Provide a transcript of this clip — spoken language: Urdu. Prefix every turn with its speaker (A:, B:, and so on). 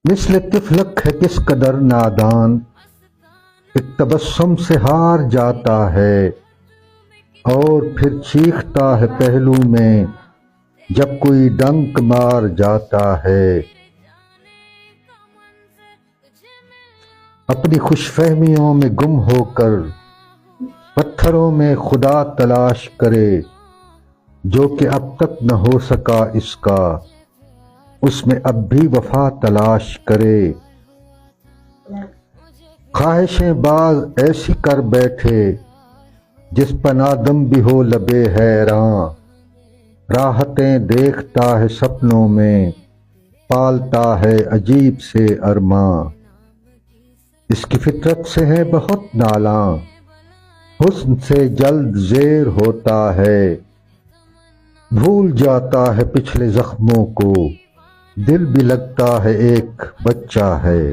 A: مثل طفلک ہے کس قدر نادان، ایک تبسم سے ہار جاتا ہے اور پھر چیختا ہے پہلو میں جب کوئی ڈنک مار جاتا ہے۔ اپنی خوش فہمیوں میں گم ہو کر پتھروں میں خدا تلاش کرے، جو کہ اب تک نہ ہو سکا اس کا، اس میں اب بھی وفا تلاش کرے۔ خواہشیں باز ایسی کر بیٹھے جس پر نادم بھی ہو لبے حیراں، راحتیں دیکھتا ہے سپنوں میں، پالتا ہے عجیب سے ارماں۔ اس کی فطرت سے ہے بہت نالاں، حسن سے جلد زیر ہوتا ہے، بھول جاتا ہے پچھلے زخموں کو، دل بھی لگتا ہے ایک بچہ ہے۔